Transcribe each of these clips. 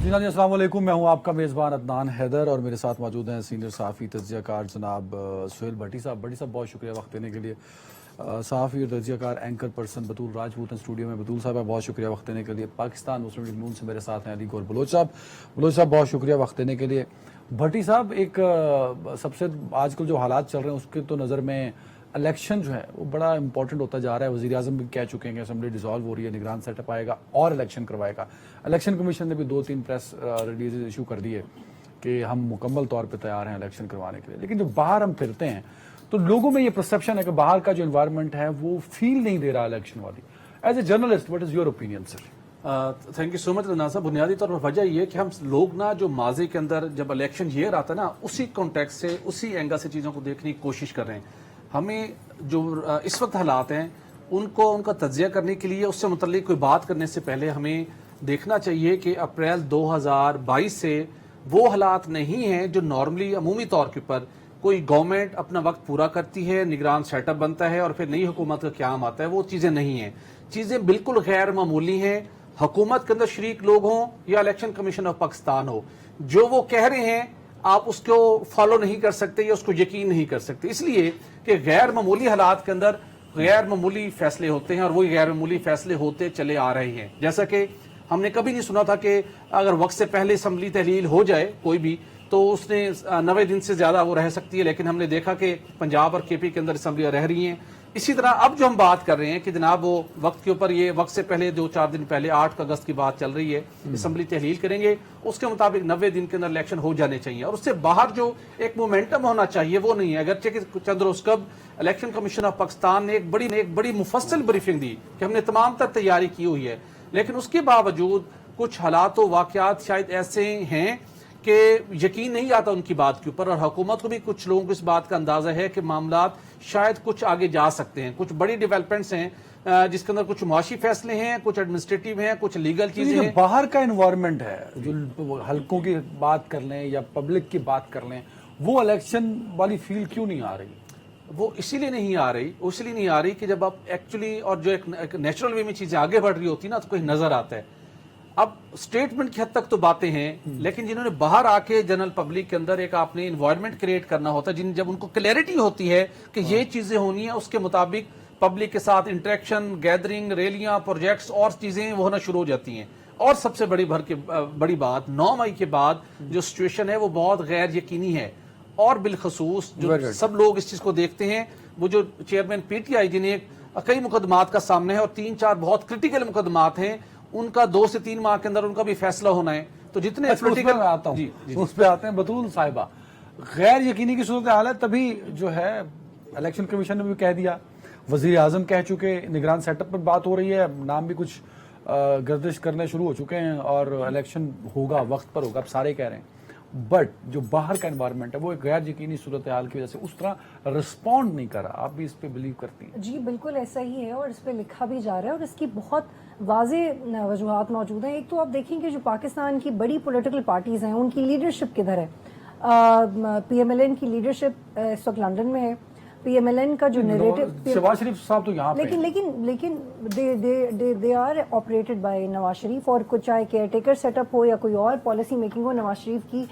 जी नाज़रीन अस्सलाम वालेकुम, मैं हूं आपका मेज़बान अदनान हैदर और मेरे साथ मौजूद हैं सीनियर सहाफ़ी तज्ज़ियाकार जनाब सुहेल भट्टी साहब। भट्टी साहब बहुत शुक्रिया वक्त देने के लिए। सहाफ़ी और तज्ज़ियाकार एंकर पर्सन बतूल राजपूत हैं स्टूडियो में। बतूल साहब बहुत शुक्रिया वक्त देने के लिए। पाकिस्तान मुस्लिम लीग नून से मेरे साथ हैं अली गौर बलोच साहब। बलोच साहब बहुत शुक्रिया वक्त देने के लिए। भट्टी साहब, एक सबसे आजकल जो हालात चल रहे हैं उसके तो नज़र में इलेक्शन जो है वो बड़ा इंपॉर्टेंट होता जा रहा है। वज़ीर आज़म भी कह चुके हैं कि असेंबली डिसॉल्व हो रही है, निगरान सेटअप आएगा और इलेक्शन करवाएगा। इलेक्शन कमीशन ने भी 2-3 प्रेस रिलीज इशू कर दिए कि हम मुकम्मल तौर पे तैयार हैं इलेक्शन करवाने के लिए। लेकिन जब बाहर हम फिरते हैं तो लोगों में ये परसेप्शन है कि बाहर का जो इन्वायरमेंट है वो फील नहीं दे रहा इलेक्शन वाली। As a journalist what is your opinion sir? Thank you so much Rana साहब। बुनियादी तौर पर वजह ये कि हम लोग ना जो माजी के अंदर जब इलेक्शन ईयर आता है ना, उसी कॉन्टेक्स्ट से उसी एंगल से चीज़ों को देखने की कोशिश कर रहे हैं। हमें जो इस वक्त हालात हैं उनका तज्जिया करने के लिए उससे मुतल्लिक कोई बात करने से पहले हमें देखना चाहिए कि अप्रैल 2022 से वो हालात नहीं हैं जो नॉर्मली अमूमी तौर के ऊपर कोई गवर्नमेंट अपना वक्त पूरा करती है, निगरान सेटअप बनता है और फिर नई हुकूमत का क़याम आता है। वो चीज़ें नहीं हैं। चीज़ें बिल्कुल गैर मामूली हैं। हुकूमत के अंदर शरीक लोग हों या इलेक्शन कमीशन ऑफ पाकिस्तान हो, जो वो कह रहे हैं आप उसको फॉलो नहीं कर सकते या उसको यकीन नहीं कर सकते, इसलिए कि गैर मामूली हालात के अंदर गैर मामूली फैसले होते हैं और वही गैर मामूली फैसले होते चले आ रहे हैं। जैसा कि हमने कभी नहीं सुना था कि अगर वक्त से पहले असम्बली तहलील हो जाए कोई भी तो उसने 90 दिन से ज्यादा वो रह सकती है, लेकिन हमने देखा कि पंजाब और केपी के अंदर असम्बलियां रह रही हैं। इसी तरह अब जो हम बात कर रहे हैं कि जनाब वो वक्त के ऊपर, ये वक्त से पहले 2-4 दिन पहले 8 अगस्त की बात चल रही है, असम्बली तहलील करेंगे, उसके मुताबिक 90 दिन के अंदर इलेक्शन हो जाने चाहिए और उससे बाहर जो एक मोमेंटम होना चाहिए वो नहीं है। अगरचे कि चंद रोज कब इलेक्शन कमीशन ऑफ पाकिस्तान ने एक बड़ी मुफस्सल ब्रीफिंग दी कि हमने तमाम तर तैयारी की हुई है, लेकिन उसके बावजूद कुछ हालात व वाकयात शायद ऐसे हैं कि यकीन नहीं आता उनकी बात के ऊपर और हुकूमत को भी कुछ लोगों को इस बात का अंदाजा है कि मामलात शायद कुछ आगे जा सकते हैं। कुछ बड़ी डेवलपमेंट्स हैं जिसके अंदर कुछ मुआशी फैसले हैं, कुछ एडमिनिस्ट्रेटिव हैं, कुछ लीगल चीजें हैं। बाहर का इन्वायरमेंट है, जो हल्कों की बात कर लें या पब्लिक की बात कर लें, वो इलेक्शन वाली फील क्यों नहीं आ रही? वो इसीलिए नहीं आ रही कि जब आप एक्चुअली और जो एक नेचुरल वे में चीजें आगे बढ़ रही होती ना तो कोई नजर आता है। अब स्टेटमेंट की हद तक तो बातें हैं, लेकिन जिन्होंने बाहर आके जनरल पब्लिक के अंदर एक आपने इन्वायरमेंट क्रिएट करना होता है, जब उनको क्लैरिटी होती है कि ये चीजें होनी है, उसके मुताबिक पब्लिक के साथ इंटरेक्शन, गैदरिंग, रैलियां, प्रोजेक्ट्स और चीजें वो होना शुरू हो जाती हैं। और सबसे बड़ी बात 9 मई के बाद जो सिचुएशन है वो बहुत गैर यकीनी है और बिलखसूस जो सब लोग इस चीज को देखते हैं, वो जो चेयरमैन पीटीआई जिन्हें कई मुकदमात का सामना है और 3-4 बहुत क्रिटिकल मुकदमात हैं, उनका 2 से 3 माह के अंदर उनका भी फैसला होना है। तो जितने पोलिटिकल आता हूं उस पे आते हैं। बतूल साहिबा, गैर यकीनी की सूरत हाल है, तभी जो है इलेक्शन कमीशन ने भी कह दिया, वजीर आजम कह चुके, निगरान सेटअप पर बात हो रही है, नाम भी कुछ गर्दिश करने शुरू हो चुके हैं और इलेक्शन होगा, वक्त पर होगा, अब सारे कह रहे हैं। बट जो बाहर का एनवायरनमेंट है वो एक गैर यकीनी सूरत हाल की वजह से उस तरह रिस्पॉन्ड नहीं कर रहा। आप भी इस पे बिलीव करती हैं? जी बिल्कुल ऐसा ही है और इस पे लिखा भी जा रहा है और इसकी बहुत वाज़ेह वजूहात मौजूद हैं। एक तो आप देखेंगे जो पाकिस्तान की बड़ी पॉलिटिकल पार्टीज़ हैं उनकी लीडरशिप किधर है। PMLN की लीडरशिप इस वक्त लंदन में है। PMLN का जो नैरेटिव, शहबाज शरीफ साहब तो यहाँ पे लेकिन they are operated by Nawaz Sharif, और कुछ चाहे केयर टेकर सेटअप हो या कोई और पॉलिसी मेकिंग हो, नवाज शरीफ की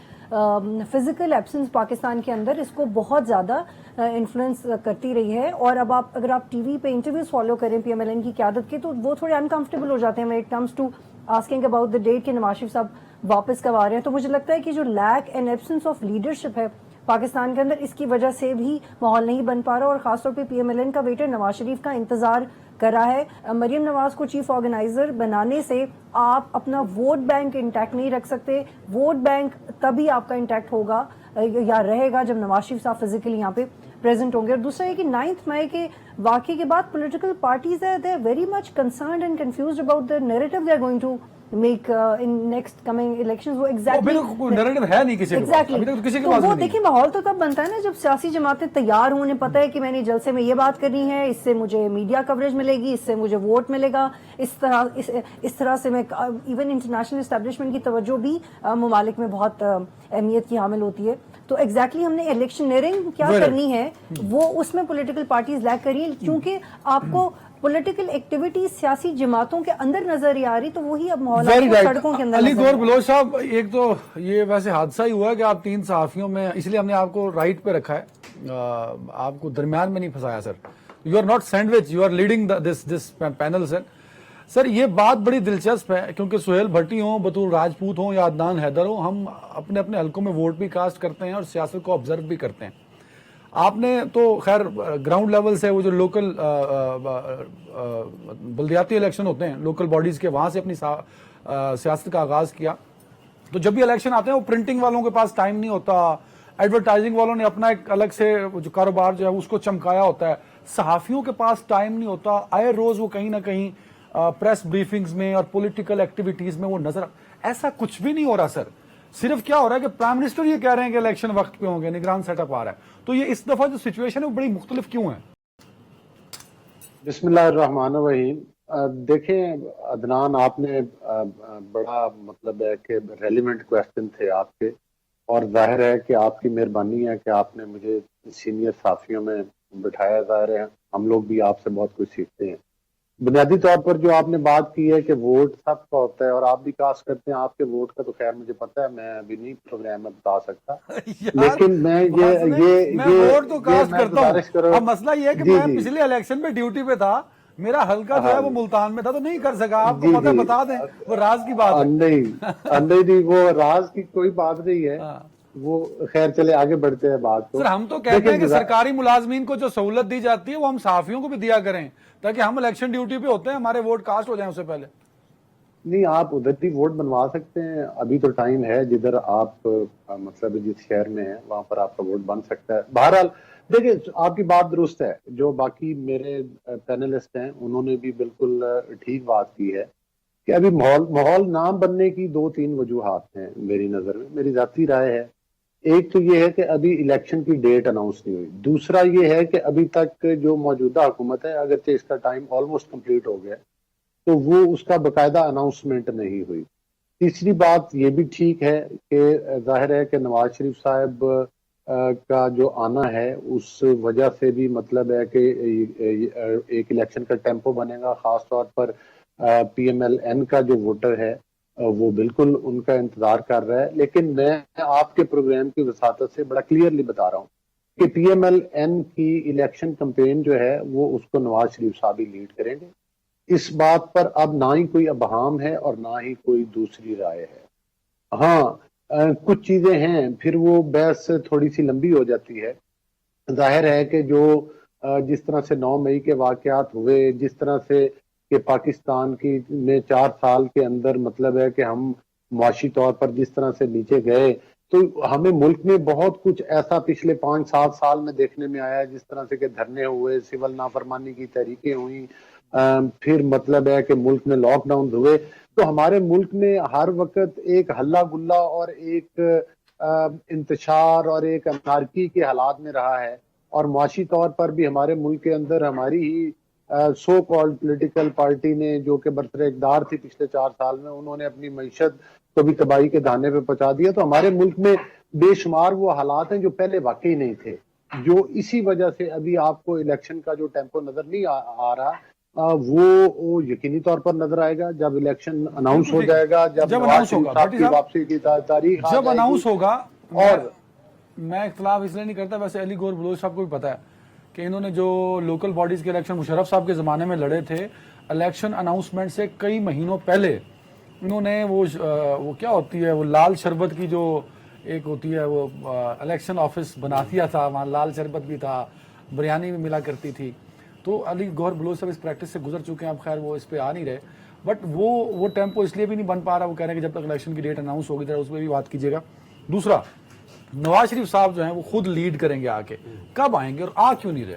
फिजिकल एब्सेंस पाकिस्तान के अंदर इसको बहुत ज़्यादा इन्फ्लुएंस करती रही है। और अब अगर आप टीवी पे इंटरव्यूज फॉलो करें PMLN की क़यादत के, तो वो थोड़े अनकंफर्टेबल हो जाते हैं when it comes to asking about the date कि नवाज शरीफ साहब वापस कब आ रहे हैं। तो मुझे लगता है कि जो lack and absence of leadership है पाकिस्तान के अंदर, इसकी वजह से भी माहौल नहीं बन पा रहा और खासतौर पे PMLN का वेटर नवाज शरीफ का इंतजार कर रहा है। मरियम नवाज को चीफ ऑर्गेनाइजर बनाने से आप अपना वोट बैंक इंटैक्ट नहीं रख सकते। वोट बैंक तभी आपका इंटैक्ट होगा या रहेगा जब नवाज शरीफ साहब फिजिकली यहाँ पे प्रेजेंट होंगे। और दूसरा है कि 9 मई के वाक़े के बाद पॉलिटिकल पार्टीज है they are very much concerned and confused about the narrative they are going to make in next coming elections. वो एग्जैक्टली नैरेटिव है नहीं किसी के पास, अभी तक तो किसी के पास वो नहीं। देखिए माहौल तो तब बनता है ना जब सियासी जमातें तैयार हों, उन्हें पता है कि मैंने जलसे में ये बात करनी है, इससे मुझे मीडिया कवरेज मिलेगी, इससे मुझे वोट मिलेगा, इस तरह से मैं इवन इंटरनेशनल एस्टेब्लिशमेंट की तवज्जो भी ममालिक में बहुत अहमियत की हामिल होती है। तो एग्जैक्टली हमने इलेक्शनरिंग क्या करनी है वो उसमें पॉलिटिकल पार्टीज लैक करी है, क्योंकि आपको पॉलिटिकल एक्टिविटी सियासी जमातों के अंदर नजर ही आ रही, तो वही अब माहौल वेरी राइट। सड़कों के अंदर अली नजर गौर आ रहा है। बलोच साहब, एक तो ये वैसे हादसा ही हुआ है कि आप 3 सहाफियों में, इसलिए हमने आपको राइट पे रखा है, आपको दरमियान में नहीं फंसाया sir. You are not sandwich, you are leading this panel sir. Sir ये बात बड़ी दिलचस्प है, क्योंकि सुहेल भट्टी हो, बतूल राजपूत हो या अदनान हैदर हो, हम अपने अपने हलकों में वोट भी कास्ट करते हैं और सियासत को ऑब्जर्व भी करते हैं। आपने तो खैर ग्राउंड लेवल से वो जो लोकल बल्दियाती इलेक्शन होते हैं लोकल बॉडीज के, वहां से अपनी सियासत का आगाज किया। तो जब भी इलेक्शन आते हैं वो प्रिंटिंग वालों के पास टाइम नहीं होता, एडवर्टाइजिंग वालों ने अपना एक अलग से जो कारोबार जो है उसको चमकाया होता है, सहाफियों के पास टाइम नहीं होता। आए रोज वो कहीं ना कहीं प्रेस ब्रीफिंग्स में और पॉलिटिकल एक्टिविटीज में वो नजर, ऐसा कुछ भी नहीं हो रहा सर। सिर्फ क्या हो रहा है कि प्राइम मिनिस्टर ये कह रहे हैं कि इलेक्शन वक्त पे होंगे, निगरान सेटअप आ रहा है। तो ये इस दफा जो सिचुएशन है वो बड़ी मुख्तलिफ क्यों है? बिस्मिल्लाहिर्रहमानिर्रहीम। देखें अदनान, आपने बड़ा मतलब है कि रेलिवेंट क्वेश्चन थे आपके, और जाहिर है कि आपकी मेहरबानी है कि आपने मुझे सीनियर साफियों में बिठाया। जाहिर है हम लोग भी आपसे बहुत कुछ सीखते हैं। बुनियादी तौर पर जो आपने बात की है कि वोट सबका होता है और आप भी कास्ट करते हैं, आपके वोट का तो खैर मुझे पता है, मैं अभी नहीं प्रोग्राम में बता सकता, लेकिन मैं वोट तो कास्ट करता हूं। अब मसला ये है कि जी, मैं जी। पिछले इलेक्शन में ड्यूटी पे था, मेरा हल्का जो है वो मुल्तान में था, तो नहीं कर सका। आपको जी, पता, जी। बता दें, वो राज की बात है। नहीं, वो राज की कोई बात नहीं है। वो खैर चले आगे बढ़ते हैं बात को। सर हम तो कहते हैं कि सरकारी मुलाजमीन को जो सहूलत दी जाती है वो हम सहाफियों को भी दिया करें, ताकि हम इलेक्शन ड्यूटी पे होते हैं, हमारे वोट कास्ट हो जाए उससे पहले। नहीं, आप उधर भी वोट बनवा सकते हैं, अभी तो टाइम है। जिधर आप मतलब जिस शहर में है वहां पर आपका वोट बन सकता है। बहरहाल देखिए, आपकी बात दुरुस्त है। जो बाकी मेरे पैनलिस्ट हैं उन्होंने भी बिल्कुल ठीक बात की है कि अभी माहौल ना बनने की 2-3 वजूहात हैं मेरी नजर में, मेरी जाती राय है। एक तो ये है कि अभी इलेक्शन की डेट अनाउंस नहीं हुई। दूसरा ये है कि अभी तक जो मौजूदा हुकूमत है, अगरचे इसका टाइम ऑलमोस्ट कंप्लीट हो गया, तो वो उसका बकायदा अनाउंसमेंट नहीं हुई। तीसरी बात ये भी ठीक है कि जाहिर है कि नवाज शरीफ साहब का जो आना है उस वजह से भी मतलब है कि एक इलेक्शन का टेम्पो बनेगा। खास तौर पर PMLN का जो वोटर है वो बिल्कुल उनका इंतजार कर रहा है। लेकिन मैं आपके प्रोग्राम की वसातत से बड़ा क्लियरली बता रहा हूँ कि PMLN की इलेक्शन कैंपेन जो है वो उसको नवाज शरीफ साहब ही लीड करेंगे। इस बात पर अब ना ही कोई अबहाम है और ना ही कोई दूसरी राय है। हाँ, कुछ चीजें हैं फिर वो बहस थोड़ी सी लंबी हो जाती है। जाहिर है कि जो जिस तरह से 9 मई के वाकयात हुए, जिस तरह से कि पाकिस्तान की में 4 साल के अंदर मतलब है कि हम मुआशी तौर पर जिस तरह से नीचे गए, तो हमें मुल्क में बहुत कुछ ऐसा पिछले 5-7 साल में देखने में आया है। जिस तरह से कि धरने हुए, सिविल नाफरमानी की तहरीकें हुई, फिर मतलब है कि मुल्क में लॉकडाउन हुए, तो हमारे मुल्क में हर वक्त एक हल्ला गुल्ला और एक इंतशार और एक अनारकी के हालात में रहा है। और मुआशी तौर पर भी हमारे मुल्क के अंदर हमारी ही सो कॉल्ड पॉलिटिकल पार्टी ने, जो कि बरसर इक़्तिदार थी पिछले 4 साल में, उन्होंने अपनी मईशत को भी तबाही के दाने पे पहुंचा दिया। तो हमारे मुल्क में बेशुमार वो हालात हैं जो पहले वाकई नहीं थे, जो इसी वजह से अभी आपको इलेक्शन का जो टेम्पो नजर नहीं आ रहा, वो यकीनी तौर पर नजर आएगा जब इलेक्शन अनाउंस हो जाएगा, जब अनाउंस होगा, वापसी की तारीख जब अनाउंस होगा। और मैं इख्तलाफ इसलिए नहीं करता, वैसे अली गौर बलोच साहब को भी पता है कि इन्होंने जो लोकल बॉडीज के इलेक्शन मुशर्रफ साहब के ज़माने में लड़े थे, इलेक्शन अनाउंसमेंट से कई महीनों पहले इन्होंने वो क्या होती है, वो लाल शरबत की जो एक होती है, वो इलेक्शन ऑफिस बना दिया था, वहाँ लाल शरबत भी था, बिरयानी भी मिला करती थी। तो अली गौर बलोच साहब इस प्रैक्टिस से गुजर चुके हैं, अब खैर वो इस पर आ नहीं रहे, बट वो टेम्पो इसलिए भी नहीं बन पा रहा। वो कह रहे हैं कि जब तक इलेक्शन की डेट अनाउंस होगी उस पर भी बात कीजिएगा। दूसरा, नवाज शरीफ साहब जो हैं वो खुद लीड करेंगे आके, कब आएंगे और आ क्यों नहीं रहे?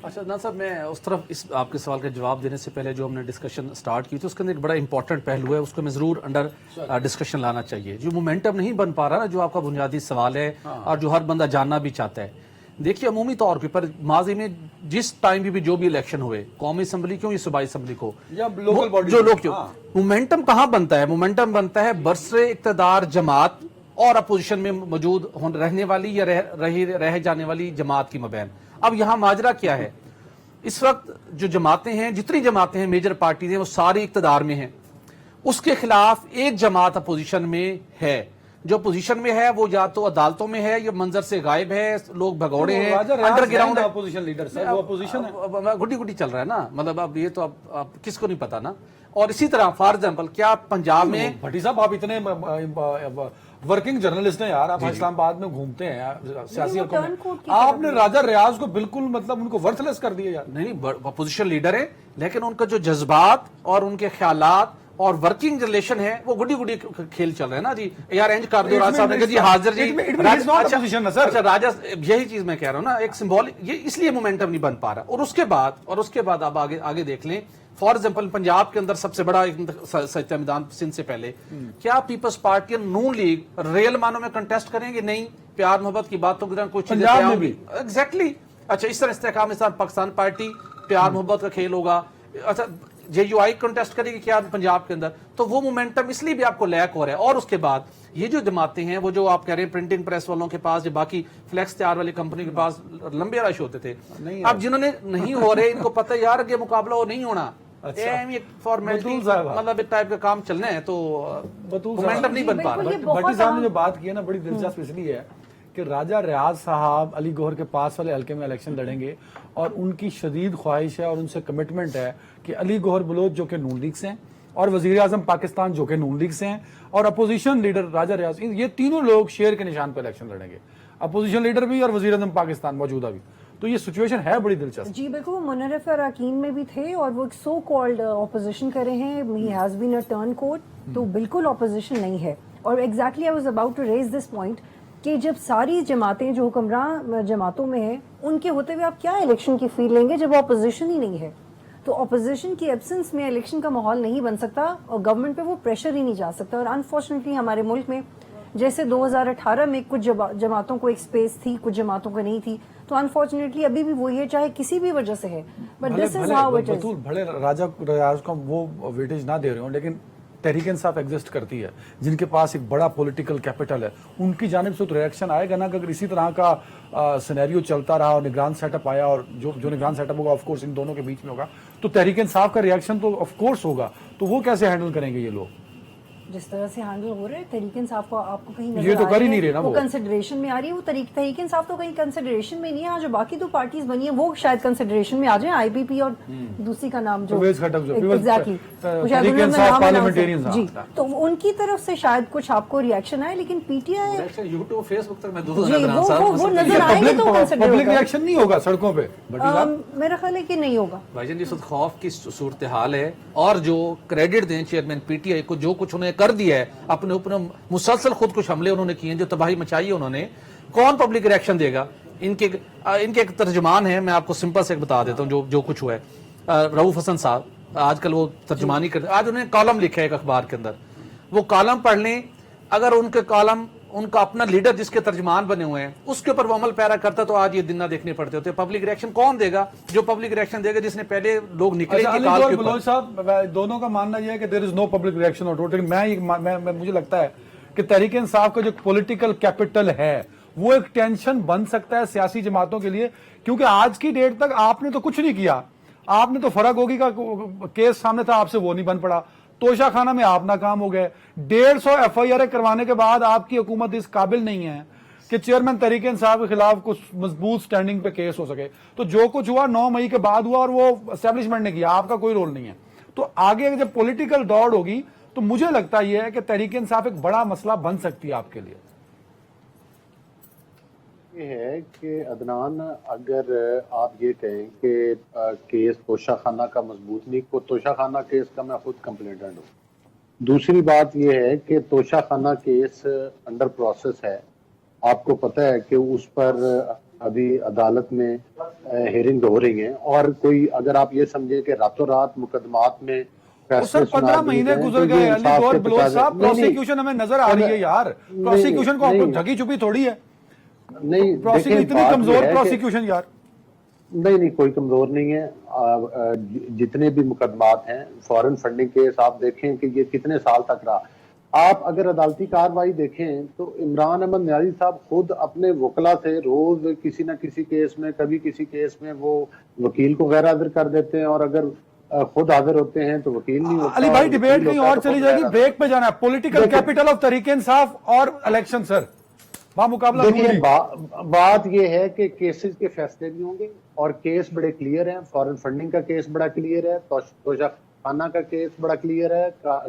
अच्छा ना साहब, मैं उस तरफ इस आपके सवाल का जवाब देने से पहले जो हमने डिस्कशन स्टार्ट की थी उसके अंदर एक बड़ा इंपॉर्टेंट पहलू है, उसको मैं ज़रूर अंडर डिस्कशन लाना चाहिए। जो मोमेंटम नहीं बन पा रहा ना, जो आपका बुनियादी सवाल है और जो हर बंदा जानना भी चाहता है। देखिए अमूमी तौर पर माजी में जिस टाइम भी जो भी इलेक्शन हुए, कौमी असम्बली क्यों, ये सूबाई असम्बली को, या लोकल बॉडी, जो लोग क्यों, मोमेंटम कहाँ बनता है? मोमेंटम बनता है बरसरे इक़्तिदार जमात और अपोजिशन में मौजूद रहने वाली या रह जाने वाली जमात की मबैन। अब यहाँ माजरा क्या है اس وقت جو جماعتیں ہیں، جتنی جماعتیں ہیں میجر پارٹیز ہیں، وہ ساری اقتدار میں ہیں. اس کے خلاف ایک جماعت اپوزیشن میں ہے. جو پوزیشن میں ہے وہ یا تو عدالتوں میں ہے یا منظر سے غائب ہے، لوگ بھگوڑے ہیں، انڈر گراؤنڈ اپوزیشن لیڈر صاحب، وہ اپوزیشن ہے. گڈی گڈی چل رہا ہے نا، مطلب اب یہ تو اب کس کو نہیں پتا نا. اور اسی طرح فار ایگزامپل کیا پنجاب میں بھٹی صاحب آپ اتنے ورکنگ جرنلسٹ ہیں یار، آپ اسلام آباد میں گھومتے ہیں سیاسی حلقوں میں، آپ نے راجہ ریاض کو بالکل مطلب ان کو ورتھ لیس کر دیا یار. نہیں اپوزیشن لیڈر ہے، لیکن ان کا جو جذبات اور ان کے خیالات اور ورکنگ ریلیشن ہے وہ گڈی گڈی کھیل چل رہے ہیں نا جی. یار اینج کر دو راج صاحب نے کہا جی حاضر جی. اچھا راجہ، یہی چیز میں کہہ رہا ہوں نا، ایک سمبولک، یہ اس لیے مومنٹم نہیں بن پا رہا. اور اس کے بعد آپ آگے دیکھ لیں. فار ایگزامپل پنجاب کے اندر سب سے بڑا سچا میدان سندھ سے پہلے، کیا پیپلز پارٹی نون لیگ ریل معنوں میں کنٹیسٹ کریں گے؟ نہیں. پیار محبت کی باتوں کی طرح کچھ پنجاب میں بھی ایگزیکٹلی. اچھا اس طرح استحکام پاکستان پارٹی پیار محبت کا کھیل ہوگا. اچھا جے یو آئی کنٹیسٹ کرے گی کیا پنجاب کے اندر؟ تو وہ مومنٹم اس لیے بھی آپ کو لیک ہو رہا ہے. اور اس کے بعد یہ جو جماعتیں ہیں، وہ جو آپ کہہ رہے ہیں پرنٹنگ پریس والوں کے پاس، جو باقی فلیکس تیار والی کمپنی کے پاس لمبے رش ہوتے تھے، اب جنہوں نے نہیں ہو رہے، ان کو پتہ یار یہ مقابلہ وہ نہیں ہونا، فارمیلٹی مطلب ایک ٹائپ کا کام چلنا ہے، تو مومنٹم نہیں بن پا رہا. بھٹی صاحب نے جو بات کی ہے نا بڑی دلچسپ اس لیے ہے کہ راجہ ریاض صاحب علی گوہر کے پاس والے حلقے میں الیکشن لڑیں گے، اور ان کی شدید خواہش ہے اور ان سے کمٹمنٹ ہے کہ علی گوہر بلوچ جو کہ نون لیگ سے ہیں، اور وزیر اعظم پاکستان جو کہ نون لیگ سے ہیں، اور اپوزیشن لیڈر راجہ ریاض، یہ تینوں لوگ شیر کے نشان پہ الیکشن لڑیں گے، اپوزیشن لیڈر بھی اور وزیر اعظم پاکستان موجودہ بھی. تو یہ سچویشن ہے بڑی دلچسپ. جی بالکل، وہ منرف اراکین میں بھی تھے اور وہ ایک سو کالڈ اپوزیشن کر رہے ہیں. He has been a turn کوٹ، تو بالکل اپوزیشن نہیں ہے. اور exactly I was about to raise this point کہ جب ساری جماعتیں جو حکمراں جماعتوں میں ہیں، ان کے ہوتے ہوئے آپ کیا الیکشن کی فیل لیں گے جب وہ اپوزیشن ہی نہیں ہے؟ تو اپوزیشن کی ایبسنس میں الیکشن کا ماحول نہیں بن سکتا اور گورنمنٹ پہ وہ پریشر ہی نہیں جا سکتا. اور انفارچونیٹلی ہمارے ملک میں جیسے 2018 میں کچھ جماعتوں کو ایک سپیس تھی، کچھ جماعتوں کو نہیں تھی، تو انفارچونیٹلی ابھی بھی وہ یہ چاہے کسی بھی وجہ سے ہے، but this is how it is. بھلے راجہ ریاض کو وہ ویٹیج نہ دے رہے ہوں، لیکن تحریک انصاف ایگزسٹ کرتی ہے، جن کے پاس ایک بڑا پولیٹیکل کیپٹل ہے، ان کی جانب سے تو ریئیکشن آئے گا نا. اگر اسی طرح کا سینیریو چلتا رہا اور نگران سیٹ اپ آیا، اور جو نگران سیٹ اپ ہوگا آف کورس ان دونوں کے بیچ میں ہوگا، تو تحریک انصاف کا ریئیکشن تو آف کورس ہوگا. تو وہ کیسے ہینڈل کریں گے یہ لوگ؟ جس طرح سے ہینڈل ہو رہے ہیں تحریک انصاف کو، آپ کو کہیں یہ نظر تو کر ہی نہیں آ رہے نا، وہ کنسیڈریشن میں آ رہی ہے. وہ تحریک انصاف تو کہیں کنسیڈریشن میں نہیں ہے. جو باقی دو پارٹیز بنی ہیں وہ شاید کنسیڈریشن میں آ جائیں، آئی پی پی اور دوسری کا نام جو ایگزیکٹلی جی، تو ان کی طرف سے شاید کچھ آپ کو ریئیکشن آئے. لیکن P T I YouTube Facebook تک میں وہ نظر آئے گی تو پبلک ریئیکشن نہیں ہوگا سڑکوں پہ. میرا خیال ہے کہ نہیں ہوگا. بھائی جان اس وقت خوف کی صورتحال ہے، اور جو کریڈٹ دیں چیئرمین پی ٹی آئی کو، جو کچھ انہیں کر دیا ہے، اپنے اوپر مسلسل خود کچھ حملے انہوں نے کیے ہیں، جو تباہی مچائی ہے انہوں نے، کون پبلک ریئیکشن دے گا؟ ان کے ایک ترجمان ہیں، میں آپ کو سمپل سے بتا دیتا ہوں جو کچھ ہوا ہے. رؤوف حسن صاحب آج کل وہ ترجمانی کرتے، آج انہوں نے کالم لکھا ہے ایک اخبار کے اندر، وہ کالم پڑھ لیں. اگر ان کے کالم، ان کا اپنا لیڈر جس کے ترجمان بنے ہوئے ہیں، اس کے اوپر وہ عمل پیرا کرتا تو آج یہ دن نہ دیکھنے پڑتے ہوتے. پبلک ریئیکشن کون دے گا؟ جو پبلک ریئیکشن دے گا جس نے پہلے لوگ نکلے علی گوہر بلوچ صاحب دونوں کا ماننا یہ ہے کہ دیر از نو پبلک ریئیکشن اور مجھے لگتا ہے کہ تحریک انصاف کا جو پولیٹیکل کیپٹل ہے وہ ایک ٹینشن بن سکتا ہے سیاسی جماعتوں کے لیے، کیونکہ آج کی ڈیٹ تک آپ نے تو کچھ نہیں کیا. آپ نے تو فرق ہوگی کا کیس سامنے تھا، آپ سے وہ نہیں بن پڑا. توشہ خانہ میں آپ ناکام ہو گئے. 150 ایف آئی آر کروانے کے بعد آپ کی حکومت اس قابل نہیں ہے کہ چیئرمین تحریک انصاف کے خلاف کچھ مضبوط سٹینڈنگ پہ کیس ہو سکے. تو جو کچھ ہوا 9 مئی کے بعد ہوا، اور وہ اسٹیبلشمنٹ نے کیا، آپ کا کوئی رول نہیں ہے. تو آگے جب پولیٹیکل دوڑ ہوگی تو مجھے لگتا یہ ہے کہ تحریک انصاف ایک بڑا مسئلہ بن سکتی ہے آپ کے لیے. یہ ہے کہ عدنان، اگر آپ یہ کہیں کہ کیس توشہ خانہ کا مضبوط نہیں، کو توشہ خانہ کیس کا میں خود کمپلینٹنٹ ہوں. دوسری بات یہ ہے کہ توشہ خانہ کیس انڈر پروسیس ہے. آپ کو پتہ ہے کہ اس پر ابھی عدالت میں ہیرنگ ہو رہی ہیں، اور کوئی اگر آپ یہ سمجھیں کہ راتوں رات مقدمات میں 15 مہینے گزر گئے. علی گوہر بلوچ صاحب پروسیکیوشن ہمیں نظر آ رہی ہے یار، پروسیکیوشن کو جھگی چھپی تھوڑی ہے. نہیں اتنی کمزور پروسیکیوشن یار نہیں کوئی کمزور نہیں ہے. جتنے بھی مقدمات ہیں، فورن فنڈنگ کیس آپ دیکھیں کہ یہ کتنے سال تک رہا. آپ اگر عدالتی کاروائی دیکھیں تو عمران احمد نیازی صاحب خود اپنے وکلا سے روز کسی نہ کسی کیس میں، کبھی کسی کیس میں وہ وکیل کو غیر حاضر کر دیتے ہیں، اور اگر خود حاضر ہوتے ہیں تو وکیل نہیں ہوتا. علی بھائی اور ڈیبیٹ وکیل کہیں ہوتا ہے اور تو چلی خود جائے گی، غیر حاضر. بریک پہ جانا ہے. Political capital of Tehreek Insaf اور الیکشن سر بامقابلہ دیکھیے نون بات یہ ہے کہ کیسز کے فیصلے بھی ہوں گے اور کیس بڑے کلیئر ہیں. فارن فنڈنگ کا کیس بڑا کلیئر ہے، توشہ خانہ کا کیس بڑا کلیئر ہے،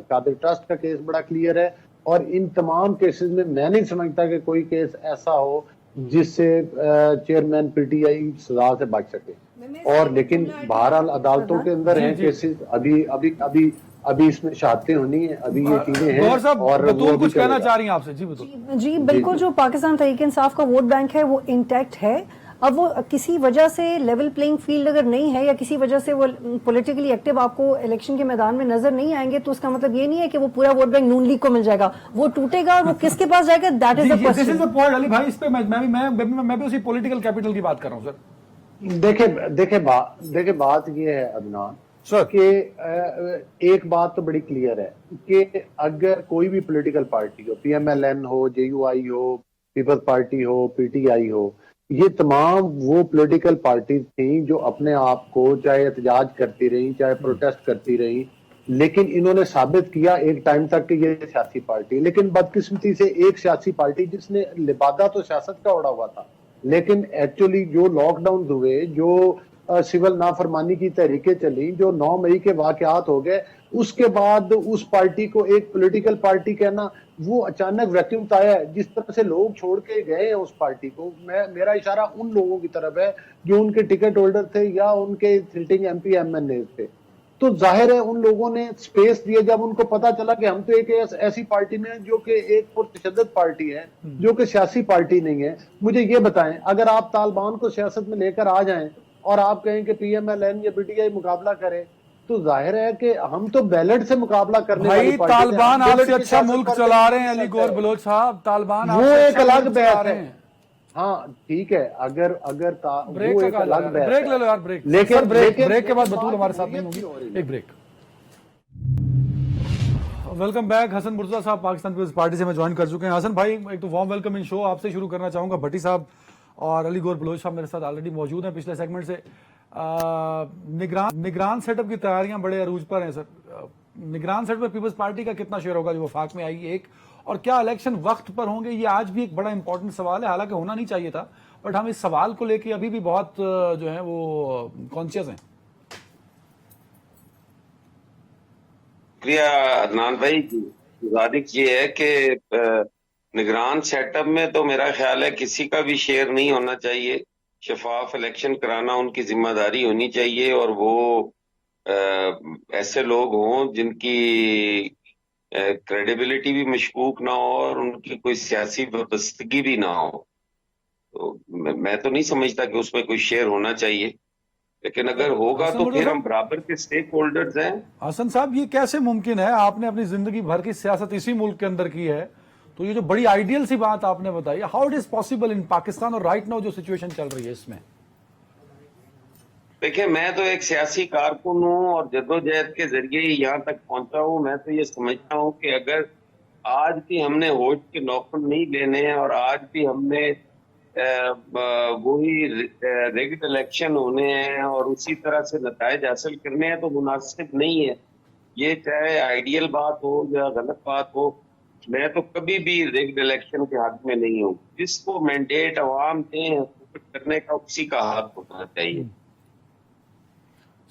قادر ٹرسٹ کا کیس بڑا کلیئر ہے، اور ان تمام کیسز میں میں نہیں سمجھتا کہ کوئی کیس ایسا ہو جس سے چیئرمین پی ٹی آئی سزا سے بچ سکے. اور لیکن بہرحال عدالتوں کے اندر ہیں کیسز، ابھی اس میں شہادتیں ہونی ہیں، ابھی یہ چیزیں ہیں. گور صاحب اور بطول کچھ کہنا چاہ رہی ہیں آپ سے. جی بطول. جی بالکل، جو پاکستان تحریک انصاف کا ووٹ بینک ہے وہ انٹیکٹ ہے. اب وہ کسی وجہ سے لیول پلینگ فیلڈ اگر نہیں ہے، یا کسی وجہ سے وہ پولیٹیکلی ایکٹیو آپ کو الیکشن کے میدان میں نظر نہیں آئیں گے، تو اس کا مطلب یہ نہیں ہے کہ وہ پورا ووٹ بینک نون لیگ کو مل جائے گا. وہ ٹوٹے گا اور وہ کس کے پاس جائے گا، that is the this is question. The point Ali بھائی. اس پہ میں بھی اسی پولیٹیکل کیپٹل کی بات کر رہا ہوں سر. دیکھیں بات یہ ہے عدنان سر کہ ایک بات تو بڑی کلیئر ہے کہ اگر کوئی بھی پولیٹیکل پارٹی ہو، پی ایم ایل این ہو، جے یو آئی ہو، پیپلز پارٹی ہو، پی ٹی آئی ہو، یہ تمام وہ پولیٹیکل پارٹیز تھیں جو اپنے آپ کو چاہے احتجاج کرتی رہی، چاہے پروٹیسٹ کرتی رہی، لیکن انہوں نے ثابت کیا ایک ٹائم تک کہ یہ سیاسی پارٹی. لیکن بدقسمتی سے ایک سیاسی پارٹی جس نے لبادہ تو سیاست کا اڑا ہوا تھا، لیکن ایکچولی جو لاک ڈاؤن ہوئے، جو سول نافرمانی کی تحریکیں چلی، جو 9 مئی کے واقعات ہو گئے، اس کے بعد اس پارٹی کو ایک پولیٹیکل پارٹی کہنا وہ اچانک ویکیوم آیا ہے. جس طرح سے لوگ چھوڑ کے گئے ہیں اس پارٹی کو، میرا اشارہ ان لوگوں کی طرف ہے جو ان کے ٹکٹ ہولڈر تھے یا ان کے sitting M P M N A تھے. تو ظاہر ہے ان لوگوں نے سپیس دیا جب ان کو پتا چلا کہ ہم تو ایک ایسی پارٹی میں جو کہ ایک پرتشدد پارٹی ہے، جو کہ سیاسی پارٹی نہیں ہے. مجھے یہ بتائیں، اگر آپ طالبان کو سیاست میں لے کر آ جائیں اور آپ کہیں کہ پی ایم ایل این یا پی ٹی آئی مقابلہ کرے، تو ظاہر ہے کہ ہم تو بیلٹ سے مقابلہ کرنے والی بھائی پارٹی ہیں. طالبان آپ بیلٹ سے کی اچھا سیاست ملک پر چلا رہے ہیں نہیں علی سکتا گور ہے. بلوچ صاحب. طالبان آپ وہ سے ایک اچھا الگ ملک چلا بحث رہے ہے. ہیں. ہاں ٹھیک ہے، اگر بریک وہ کا ایک کہا جا الگ رہا ہے. بحث بریک ہے. لے لو یار، بریک. لیکن سر بریک کے بعد لیکن بطول بات ہمارے ساتھ نہیں جمہوریت کی ہو ہوگی. رہی ہے. ایک break. Welcome back. Hassan Mirza صاحب پاکستان پیپلز پارٹی سے میں جوائن کر چکے ہیں. حسن بھائی ایک تو وارم ویلکم ان شو آپ سے شروع کرنا چاہوں گا. بھٹی صاحب اور علی گور بلوچ صاحب میرے ساتھ آلریڈی موجود ہیں پچھلے سیگمنٹ سے. نگران سیٹ اپ کی تیاریاں بڑے عروج پر ہیں سر. نگران سیٹ اپ پیپلز پارٹی کا کتنا شیئر ہوگا جو وفاق میں آئی گی، ایک، اور کیا الیکشن وقت پر ہوں گے؟ یہ آج بھی ایک بڑا امپورٹنٹ سوال ہے، حالانکہ ہونا نہیں چاہیے تھا، بٹ ہم اس سوال کو لے کے ابھی بھی بہت جو ہیں وہ کانشیس ہیں. شکریہ عدنان بھائی. گزارش یہ ہے کہ نگران سیٹ اپ میں تو میرا خیال ہے کسی کا بھی شیئر نہیں ہونا چاہیے. شفاف الیکشن کرانا ان کی ذمہ داری ہونی چاہیے، اور وہ ایسے لوگ ہوں جن کی کریڈیبلٹی بھی مشکوک نہ ہو اور ان کی کوئی سیاسی وابستگی بھی نہ ہو. تو میں تو نہیں سمجھتا کہ اس میں کوئی شیئر ہونا چاہیے، لیکن اگر ہوگا حسن تو مرزا پھر صاحب، ہم برابر کے سٹیک ہولڈرز ہیں. حسن صاحب یہ کیسے ممکن ہے؟ آپ نے اپنی زندگی بھر کی سیاست اسی ملک کے اندر کی ہے، تو یہ جو بڑی آئیڈیل سی بات آپ نے بتائی، how it is possible in Pakistan اور رائٹ ناؤ جو سچویشن چل رہی ہے اس میں؟ دیکھیں، میں تو ایک سیاسی کارکن ہوں اور جدوجہد کے ذریعے ہی یہاں تک پہنچا ہوں. میں تو یہ سمجھتا ہوں کہ اگر آج بھی ہم نے ہوش کے نوخن نہیں لینے ہیں اور آج بھی ہم نے وہی ریگڈ الیکشن ہونے ہیں اور اسی طرح سے نتائج حاصل کرنے ہیں، تو مناسب نہیں ہے. یہ چاہے آئیڈیل بات ہو یا غلط بات ہو، میں تو کبھی بھی ریگڈ الیکشن کے حق میں نہیں ہوں. جس کو مینڈیٹ عوام دیں حکومت کرنے کا، اسی کا حق ہونا چاہیے.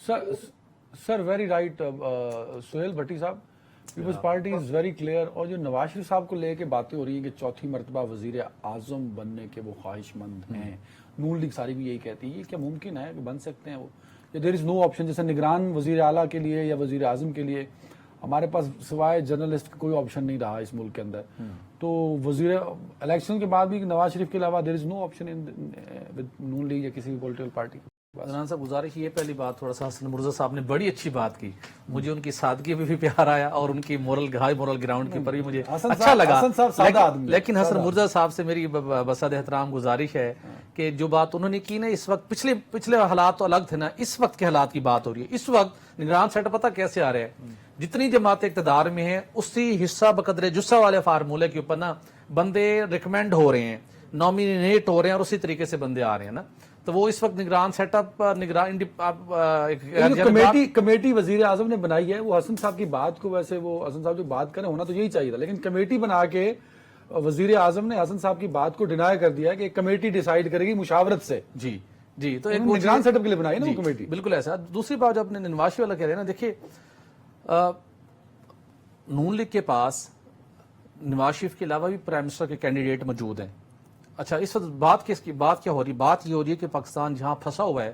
Sir very right. Sohail Bhatti صاحب، peoples party is very clear. اور جو نواز شریف صاحب کو لے کے باتیں ہو رہی ہیں کہ چوتھی مرتبہ وزیر اعظم بننے کے وہ خواہش مند ہیں، نون لیگ ساری بھی یہی کہتی ہے، یہ کیا ممکن ہے کہ بن سکتے ہیں وہ؟ دیر از نو آپشن، جیسے نگران وزیر اعلیٰ کے لیے یا وزیر اعظم کے لیے ہمارے پاس سوائے جرنلسٹ کا کوئی آپشن نہیں رہا اس ملک کے اندر. تو وزیر الیکشن کے بعد بھی نواز شریف کے علاوہ دیر از نو آپشن نون لیگ یا کسی بھی پولیٹیکل پارٹی. عدنان صاحب گزارش یہ پہلی بات تھوڑا سا، حسن مرزا صاحب نے بڑی اچھی بات کی، مجھے ان کی سادگی پہ بھی پیار آیا اور ان کی ہائی مورل گراؤنڈ کے پر بھی مجھے اچھا لگا. لیکن حسن مرزا صاحب سے میری بساد احترام گزارش ہے کہ جو بات انہوں نے کی نا اس وقت پچھلے حالات تو الگ تھے نا, اس وقت کے حالات کی بات ہو رہی ہے. اس وقت نگران سیٹ اپ پتہ کیسے آ رہے ہیں, جتنی جماعت اقتدار میں ہیں اسی حصہ بقدر جسہ والے فارمولے کے اوپر نا بندے ریکمینڈ ہو رہے ہیں, نامینیٹ ہو رہے ہیں, اور اسی طریقے سے بندے آ رہے ہیں نا. تو وہ اس وقت نگران سیٹ اپ کمیٹی وزیر اعظم نے بنائی ہے, وہ حسن صاحب کی بات کو, ویسے وہ حسن صاحب جو بات کریں ہونا تو یہی چاہیے تھا, لیکن کمیٹی بنا کے وزیر اعظم نے حسن صاحب کی بات کو ڈینائی کر دیا کہ کمیٹی ڈیسائیڈ کرے گی مشاورت سے. جی تو ایک نگران سیٹ اپ کے لیے بنائی نا وہ کمیٹی. بالکل ایسا. دوسری بات جو اپنے نواز شریف والا کہہ رہے ہیں نا, دیکھیے نون لیگ کے پاس نواز شریف کے علاوہ بھی پرائم منسٹر کے کینڈیڈیٹ موجود ہیں. اچھا اس وقت بات کیا ہو رہی ہے؟ بات یہ ہو رہی ہے کہ پاکستان جہاں پھنسا ہوا ہے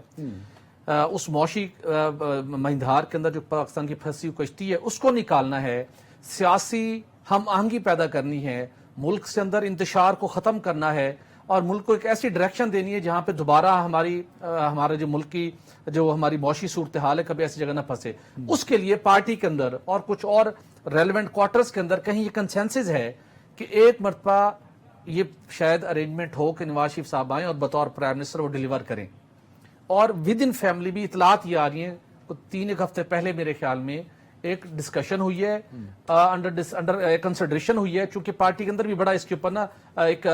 اس معاشی مہندہار کے اندر جو پاکستان کی پھنسی ہوئی کشتی ہے اس کو نکالنا ہے, سیاسی ہم آہنگی پیدا کرنی ہے, ملک سے اندر انتشار کو ختم کرنا ہے, اور ملک کو ایک ایسی ڈائریکشن دینی ہے جہاں پہ دوبارہ ہمارے جو ملک کی جو ہماری معاشی صورتحال ہے کبھی ایسی جگہ نہ پھنسے. اس کے لیے پارٹی کے اندر اور کچھ اور ریلیونٹ کوارٹرز کے اندر کہیں یہ کنسنسس ہے کہ ایک مرتبہ یہ شاید ارینجمنٹ ہو کہ نواز شریف صاحب آئیں اور بطور پرائم منسٹر وہ ڈیلیور کریں. اور ود ان فیملی بھی اطلاعات یہ آ رہی ہیں, 3 ہفتے پہلے میرے خیال میں ایک ڈسکشن ہوئی ہے, انڈر کنسیڈریشن ہوئی ہے, چونکہ پارٹی کے اندر بھی بڑا اس کے اوپر نا ایک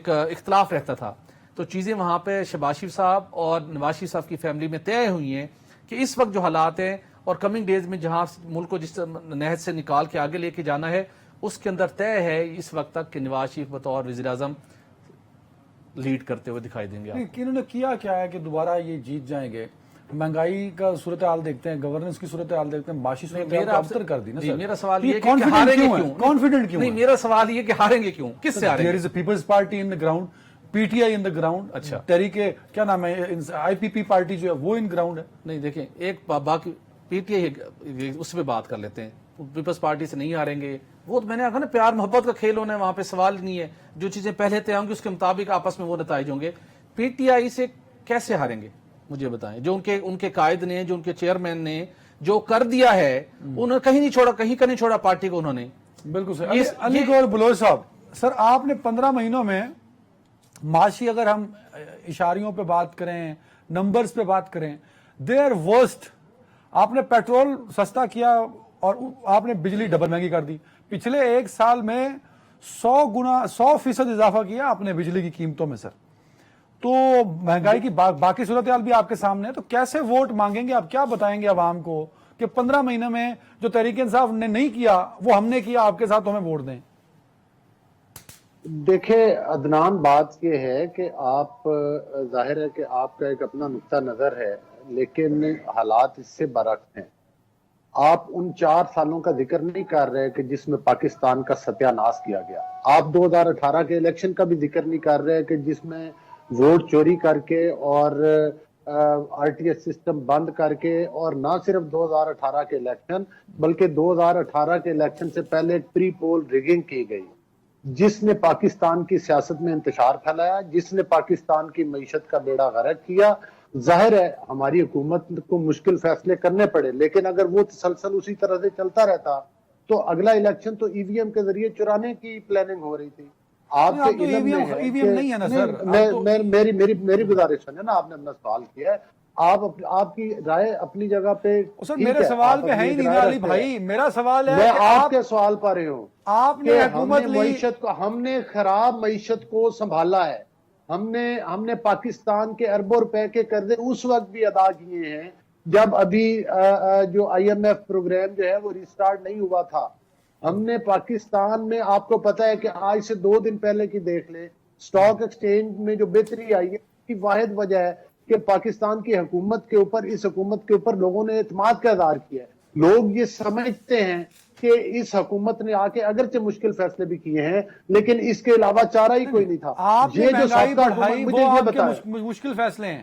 اختلاف رہتا تھا. تو چیزیں وہاں پہ شہباز شریف صاحب اور نواز شریف صاحب کی فیملی میں طے ہوئی ہیں کہ اس وقت جو حالات ہیں اور کمنگ ڈیز میں جہاں ملک کو جس نہج سے نکال کے آگے لے کے جانا ہے اس کے اندر طے ہے اس وقت تک کہ نواز شریف بطور وزیر اعظم لیڈ کرتے ہوئے دکھائی دیں گے. انہوں نے کیا کیا ہے کہ دوبارہ یہ جیت جائیں گے؟ مہنگائی کا صورتحال دیکھتے ہیں, گورننس کی صورتحال دیکھتے ہیں, معاشی صورتحال ابتر کر دی نا سر. میرا سوال یہ کہ ہاریں گے کیوں؟ کانفیڈنٹ کیوں؟ نہیں, میرا سوال یہ کہ ہاریں گے کیوں, کس سے ہاریں گے؟ There is a peoples party in the ground, P T I in the ground. اچھا, تحریک کیا نام ہے, آئی پی پی پارٹی جو ہے وہ ان گراؤنڈ ہے. نہیں دیکھیں, ایک باقی پی ٹی آئی اس پہ بات کر لیتے ہیں, پیپلز پارٹی سے نہیں ہاریں گے. وہ میں نے کہا نا پیار محبت کا کھیل ہونا ہے, وہاں پہ سوال نہیں ہے. جو چیزیں پہلے طے ہوں گی اس کے مطابق آپس میں وہ نتائج ہوں گے. پی ٹی آئی سے کیسے ہاریں گے مجھے بتائیں؟ جو ان کے قائد نے, جو ان کے چیئرمین نے جو کر دیا ہے, انہوں نے کہیں نہیں چھوڑا, کہیں کا نہیں چھوڑا پارٹی کو انہوں نے. بالکل سر. علی گور بلوچ صاحب, سر آپ نے 15 مہینوں میں معاشی, اگر ہم اشاریوں پہ بات کریں, نمبرز پہ بات کریں, دے آر ورسٹ. آپ نے پیٹرول سستا کیا اور آپ نے بجلی ڈبل مہنگی کر دی. پچھلے 1 سال میں 100% اضافہ کیا آپ نے بجلی کی قیمتوں میں سر. تو مہنگائی کی باقی صورتحال بھی آپ کے سامنے ہے. تو کیسے ووٹ مانگیں گے آپ, کیا بتائیں گے عوام کو کہ 15 مہینے میں جو تحریک انصاف نے نہیں کیا وہ ہم نے کیا, آپ کے ساتھ ہمیں ووٹ دیں؟ دیکھیں عدنان, بات یہ ہے کہ آپ, ظاہر ہے کہ آپ کا ایک اپنا نقطہ نظر ہے, لیکن حالات اس سے برعکس ہیں. آپ ان 4 سالوں کا ذکر نہیں کر رہے کہ جس میں پاکستان کا ستیہ ناش کیا گیا. آپ 2018 کے الیکشن کا بھی ذکر نہیں کر رہے کہ جس میں ووٹ چوری کر کے اور آر ٹی ایس سسٹم بند کر کے, اور نہ صرف 2018 کے الیکشن بلکہ 2018 کے الیکشن سے پہلے ایک پری پول ریگنگ کی گئی جس نے پاکستان کی سیاست میں انتشار پھیلایا, جس نے پاکستان کی معیشت کا بیڑا غرق کیا. ظاہر ہے ہماری حکومت کو مشکل فیصلے کرنے پڑے, لیکن اگر وہ تسلسل اسی طرح سے چلتا رہتا تو اگلا الیکشن تو ای وی ایم کے ذریعے چرانے کی پلاننگ ہو رہی تھی. آپ کے علم میں ہے ای وی ایم نہیں ہے نا سر. میری گزارش ہے نا, آپ نے اپنا سوال کیا ہے, آپ کی رائے اپنی جگہ پہ. سر میرے سوال پہ ہے ہی نہیں علی بھائی, میرا سوال ہے میں آپ کے سوال پر رہی ہوں. آپ نے حکومت معیشت کو, ہم نے خراب معیشت کو سنبھالا ہے. ہم نے پاکستان کے اربوں روپے کے قرضے اس وقت بھی ادا کیے ہیں جب ابھی جو آئی ایم ایف پروگرام جو ہے وہ ریسٹارٹ نہیں ہوا تھا. ہم نے پاکستان میں, آپ کو پتا ہے کہ آج سے 2 دن پہلے کی دیکھ لیں, سٹاک ایکسچینج میں جو بہتری آئی ہے اس کی واحد وجہ ہے کہ پاکستان کی حکومت کے اوپر, اس حکومت کے اوپر لوگوں نے اعتماد کا اظہار کیا ہے. لوگ یہ سمجھتے ہیں کہ اس حکومت نے آ کے اگرچہ مشکل فیصلے بھی کیے ہیں لیکن اس کے علاوہ چارہ ہی کوئی نہیں تھا. آپ نے مہنگائی بڑھائی, مجھے یہ بتائیں, مشکل فیصلے ہیں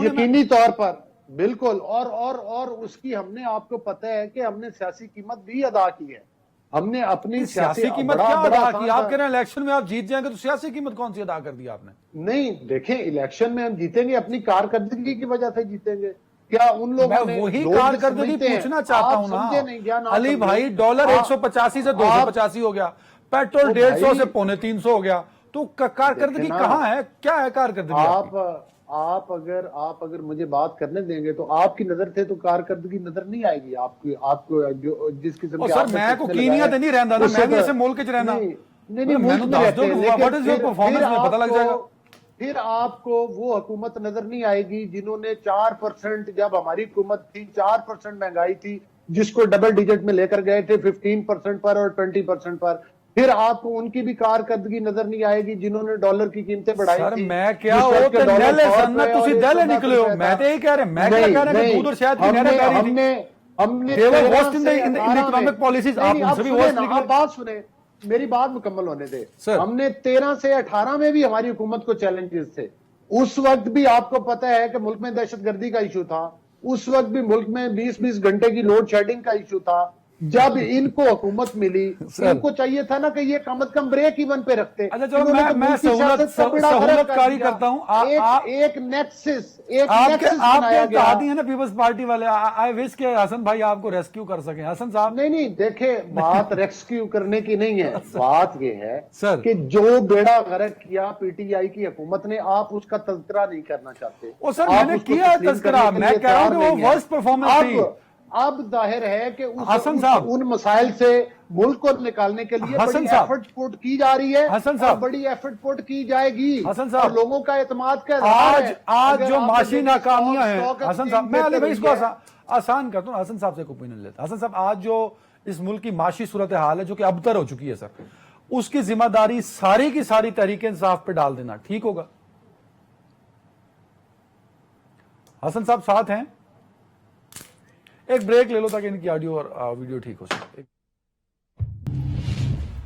یقینی طور پر بالکل. اور اس کی ہم نے, آپ کو پتہ ہے کہ ہم نے سیاسی قیمت بھی ادا کی ہے. ہم نے اپنی سیاسی قیمت کیا ادا کی؟ آپ کہہ رہے ہیں الیکشن میں آپ جیت جائیں گے تو سیاسی قیمت کون سی ادا کر دی آپ نے؟ نہیں دیکھیں, الیکشن میں ہم جیتیں گے اپنی کارکردگی کی وجہ سے جیتیں گے. کیا ان لوگوں نے, میں وہی کارکردگی پوچھنا چاہتا ہوں نا علی بھائی. ڈالر 185 سے 285 ہو گیا, پیٹرول 150 سے 350 ہو گیا, تو कारकर्दगी कहाँ है, क्या है कारकर्दगी आपकी? आप अगर मुझे बात करने देंगे तो आपकी नजर से तो कारकर्दगी नजर नहीं आएगी आपको जो जिस किस्म और के सर आपने मैं को प्रश्न कीनिया लगाए, ते नहीं रहंदा ना, उससे मैं भी तो- ऐसे मुल्क च रहना। नहीं मैं मुल्क में दस रहते दो हैं, कि लेकिन what is your performance में पता लग जाएगा। फिर आपको वो हुकूमत नजर नहीं आएगी जिन्होंने 4%, जब हमारी हुकूमत थी 4% महंगाई थी, जिसको डबल डिजिट में लेकर गए थे 15% पर और 20% पर। फिर आपको उनकी भी कारकर्दगी नजर नहीं आएगी जिन्होंने डॉलर की कीमतें बढ़ाई सर थी। मैं क्या जिस वो वक्त ते डॉलर नहले 100 सन ना रुपए और तुसी 110 दहले निकले हो, रुपए मैं तो यही कह रहा मैं क्या नहीं, कह रहा कि नहीं, दूध और शहद की नहरें बह रही थी। हमने They were 13 worst in the- से in the 18 economic में- policies, नहीं, आप नहीं, उनसे भी सुने worst ना, निकले। आप बात सुने, मेरी बात मुकम्मल होने दे। सर। हमने 13 से 18 में भी हमारी हुकूमत को चैलेंजेस थे। उस वक्त भी आपको पता है कि मुल्क में दहशतगर्दी का इशू था, उस वक्त भी मुल्क में 20-20 घंटे की लोड शेडिंग का इशू था। जब इनको हुकूमत मिली, सर। इनको चाहिए था ना कि ये कम से कम ब्रेक इवन पे रखते। अच्छा, चलो इन्होंने तो मैं मुल्क की सहूलत- सियासत का बड़ा फर्क कर सहूलतकारी दिया। करता हूं। एक नेक्सस आपके बनाया गया। इत्तेहादी है ना पीपल्स पार्टी वाले, आई विश के हसन भाई आपको रेस्क्यू कर सकें। हसन साहब नहीं देखे, बात रेस्क्यू करने की नहीं है, बात ये है सर। कि जो बेड़ा गर्क किया पीटीआई की हुकूमत ने, आप उसका तज़किरा नहीं करना चाहते। ओ सर, आप मैंने उसको किया तस्लीम तज़किरा, करने के मैं लिए कह रहा हूं कि तैयार वो नहीं है। worst performance थी। अब जाहिर है कि हसन साहब। उन मसाइल से मुल्क को निकालने के लिए हसन बड़ी साहब। एफर्ट पुट की जा रही है, हसन और साहब। बड़ी एफर्ट पुट की जाएगी। हसन साहब। और लोगों का एतमाद का इज़हार है। आज अगर जो आपने माशी देखी नाकामियां हैं, स्टॉक हसन एक्सचेंज साहब, मैं अली बेहतर भाई इसको हुई है। आसान करता हूं, हसन साहब से एक ओपिनियन लेता। हसन साहब, आज जो इस मुल्क की माशी सूरत हाल है जो कि अबतर हो चुकी है सर, उसकी जिम्मेदारी सारी की सारी तहरीक इंसाफ पे डाल देना ठीक होगा? हसन साहब साथ हैं? एक ब्रेक ले लो ताकि इनकी ऑडियो और वीडियो ठीक हो सके।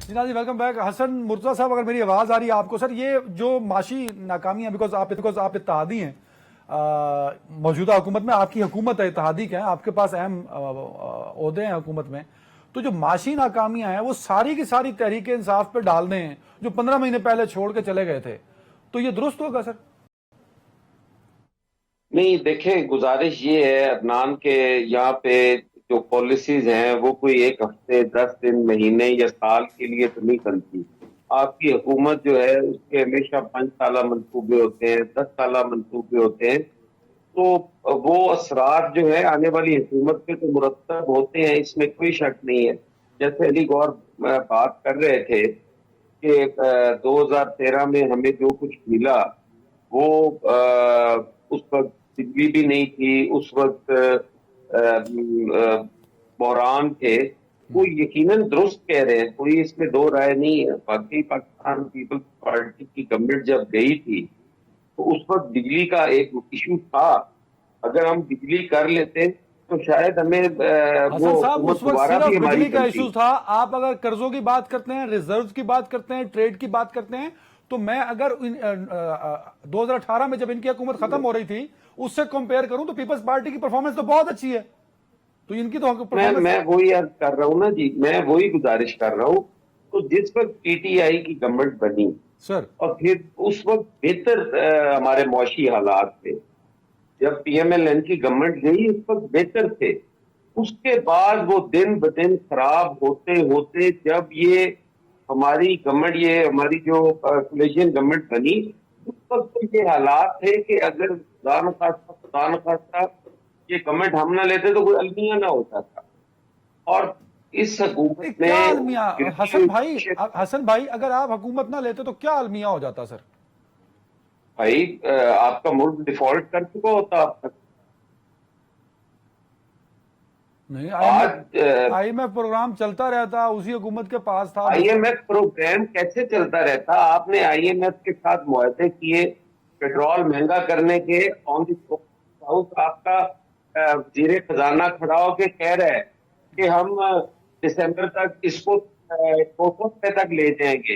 जी नाज़रीन, वेलकम बैक। हसन मुर्तज़ा साहब, अगर मेरी आवाज़ आ रही है आपको, सर ये जो माशी नाकामियां, बिकॉज आप इत्तेहादी हैं मौजूदा हुकूमत में, आपकी हुकूमत है, इत्तेहादी का है, आपके पास अहम ओहदे हैं हुकूमत में, तो जो माशी नाकामियां हैं वो सारी की सारी तहरीक इंसाफ पे डाल दें जो 15 महीने पहले छोड़ के चले गए थे, तो ये दुरुस्त होगा सर? नहीं, देखें, गुजारिश ये है अदनान के यहाँ पे जो पॉलिसीज हैं वो कोई एक हफ्ते, 10 दिन, महीने या साल के लिए तो नहीं बनती। आपकी हुकूमत जो है उसके हमेशा 5 साला मंसूबे होते हैं, 10 साला मंसूबे होते हैं, तो वो असरात जो है आने वाली हुकूमत पे तो मुरतब होते हैं, इसमें कोई शक नहीं है। जैसे अली गौर बात कर रहे थे कि 2013 में हमें जो कुछ मिला वो उस वक्त बिजली भी नहीं थी, उस वक्त बहरान थे, वो यकीनन दुरुस्त कह रहे हैं, कोई इसमें दो राय नहीं है। बाकी पाकिस्तान पीपल्स पार्टी की गवर्नमेंट जब गई थी तो उस वक्त बिजली का एक इशू था, अगर हम बिजली कर लेते तो शायद हमें वो हसन साहब, हुकूमत उस वक्त दोबारा भी सिर्फ हमारी बिजली का बनती। इशू था। आप अगर कर्जों की बात करते हैं, रिजर्व की बात करते हैं, ट्रेड की बात करते हैं, तो मैं अगर 2018 में जब इनकी हुकूमत खत्म हो रही थी उससे कंपेयर करूं तो पीपल्स पार्टी की परफॉर्मेंस तो बहुत अच्छी है, तो इनकी तो मैं वही अर्ज कर रहा हूँ ना जी, मैं वही गुजारिश कर रहा हूँ। तो जिस वक्त पीटीआई की गवर्नमेंट बनी सर, और फिर उस वक्त बेहतर हमारे मौशी हालात थे, जब पीएमएलएन की गवर्नमेंट गई उस वक्त बेहतर थे। उसके बाद वो दिन ब दिन खराब होते होते जब ये हमारी गवर्नमेंट, ये हमारी जो कोलिशन गवर्नमेंट बनी, उस वक्त तो ये हालात थे कि अगर खुदा न खास्ता ये गवर्नमेंट हम ना लेते तो कोई अलमिया ना होता था। और इस हुकूमत ने क्या अलमिया हसन भाई अगर आप हुकूमत ना लेते तो क्या अलमिया हो जाता सर? भाई आपका मुल्क डिफॉल्ट कर चुका होता अब तक। नहीं, आज आईएमएफ प्रोग्राम चलता रहता, उसी हुकूमत के पास था। आईएमएफ प्रोग्राम कैसे चलता रहता? आपने आईएमएफ के साथ मुआहदे किए पेट्रोल महंगा करने के, ऑन द हाउस आपका वजीर खजाना खड़ा होकर कह रहा है कि हम दिसंबर तक इसको 200 रुपए तक ले जाएंगे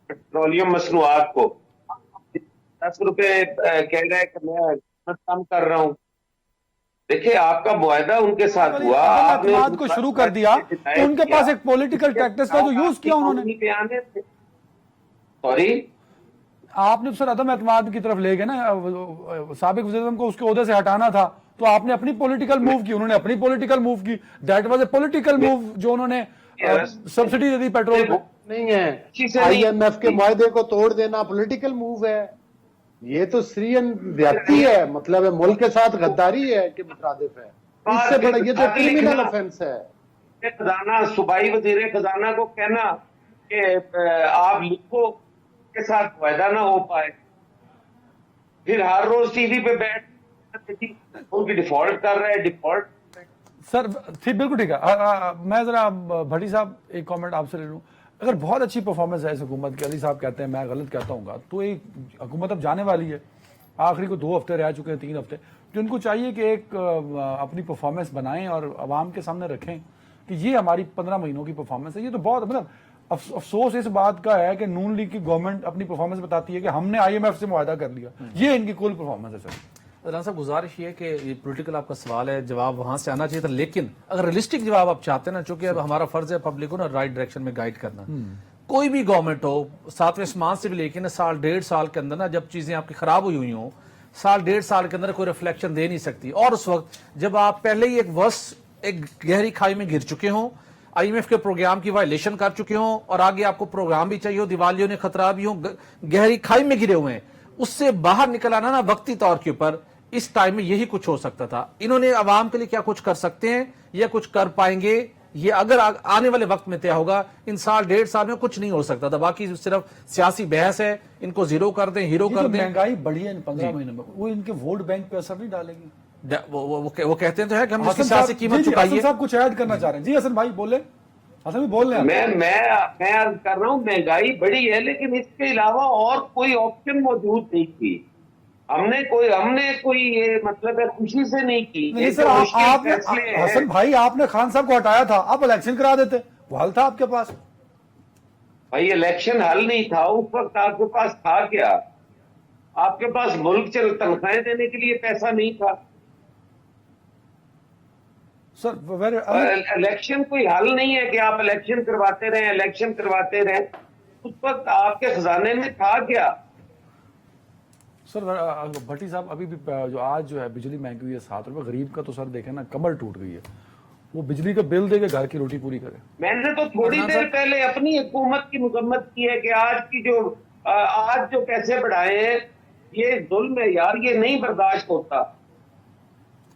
पेट्रोलियम मसनूआत को। 10 रुपए कह रहा है कि मैं कम कर रहा हूं। देखिए, आपका मुआहदा उनके साथ हुआ, आपने बात को शुरू कर दिया तो उनके पास एक पॉलिटिकल टैक्टिक्स था जो यूज किया उन्होंने। सॉरी, आपने सर अदम एतमाद की तरफ ले गए ना, साबिक वज़ीर आज़म को उसके ओहदे से हटाना था, तो आपने अपनी पॉलिटिकल मूव की, उन्होंने अपनी पॉलिटिकल मूव की। That was a political move जो उन्होंने सब्सिडी दे दी पेट्रोल पे। नहीं है। IMF के मुआहदे को तोड़ देना पॉलिटिकल मूव है, ये तो सीरियन ज्यादती है, मतलब है मुल्क के साथ गद्दारी है कि मुतरादिफ है, इससे बड़ा ये तो क्रिमिनल ऑफेंस है। खजाना सूबाई वजीर खजाना को कहना कि आप लिखो के साथ वायदा ना हो पाए, फिर हर रोज टीवी पे बैठ उनकी डिफॉल्ट कर रहे हैं, डिफॉल्ट। सर ठीक, बिल्कुल ठीक है। मैं जरा भट्टी साहब एक कमेंट आपसे ले लूं। अगर बहुत अच्छी परफॉर्मेंस है इस हुकूमत की, अली साहब कहते हैं, मैं गलत कहता हूँ, तो एक हुकूमत अब जाने वाली है, आखिरी को 2 हफ्ते रह चुके हैं, 3 हफ्ते, तो उनको चाहिए कि एक अपनी परफॉर्मेंस बनाएं और आवाम के सामने रखें कि ये हमारी 15 महीनों की परफॉर्मेंस है। ये तो बहुत, मतलब अफसोस इस बात का है कि नून लीग की गवर्नमेंट अपनी परफॉर्मेंस बताती है कि हमने IMF से मुआहदा कर लिया, ये इनकी कुल परफॉर्मेंस है। सर राना साहब, गुजारिश ये कि ये पॉलिटिकल आपका सवाल है, जवाब वहां से आना चाहिए था, लेकिन अगर रियलिस्टिक जवाब आप चाहते हैं ना, चूंकि अब हमारा फर्ज है पब्लिक को ना राइट डायरेक्शन में गाइड करना। कोई भी गवर्नमेंट हो, 7वें आसमान से भी लेकिन साल 1.5 साल के अंदर ना, जब चीजें आपकी खराब हुई हुई हो, साल 1.5 साल के अंदर कोई रिफ्लेक्शन दे नहीं सकती। और उस वक्त जब आप पहले ही एक गहरी खाई में गिर चुके हों, IMF के प्रोग्राम की वायलेशन कर चुके हों, और आगे आपको प्रोग्राम भी चाहिए हो, दिवालियों ने खतरा भी हो, गहरी खाई में गिरे हुए हैं, उससे बाहर निकल आना ना वक्ती तौर के ऊपर इस टाइम में यही कुछ हो सकता था। इन्होंने आवाम के लिए क्या कुछ कर सकते हैं या कुछ कर पाएंगे, ये अगर आने वाले वक्त में तय होगा। इन साल 1.5 साल में कुछ नहीं हो सकता था, बाकी सिर्फ सियासी बहस है, इनको जीरो कर दें, हीरो कर दें। महंगाई बढ़ी है इन 15 महीने में, वो इनके वोट बैंक पे असर नहीं डालेगी। वो कहते हैं तो है कि हम इसकी सियासी कीमत चुकाई है। साहब कुछ ऐड करना चाह रहे हैं जी? हसन भाई बोले, हसन भाई बोल रहे हैं। मैं अर्ज कर रहा हूँ, महंगाई बढ़ी है, लेकिन इसके अलावा और कोई ऑप्शन मौजूद नहीं थी। हमने कोई ये मतलब है खुशी से नहीं की। नहीं सर, आपने हसन भाई आपने खान साहब को हटाया था, आप इलेक्शन करा देते, वो हल था आपके पास। भाई इलेक्शन हल नहीं था उस वक्त, आपके पास था क्या? आपके पास मुल्क चल तनख्वाहें देने के लिए पैसा नहीं था सर। इलेक्शन कोई हल नहीं है कि आप इलेक्शन करवाते रहें। उस वक्त आपके खजाने में था क्या? सर भट्टी साहब, अभी भी जो आज जो है बिजली महंगी हुई है 7 रुपए, गरीब का तो सर देखें ना कमर टूट गई है, वो बिजली का बिल दे के घर की रोटी पूरी करे। मैंने तो थोड़ी देर पहले अपनी हुकूमत की मजम्मत की है कि आज जो पैसे बढ़ाए हैं ये जुल्म है यार, ये नहीं बर्दाश्त होता।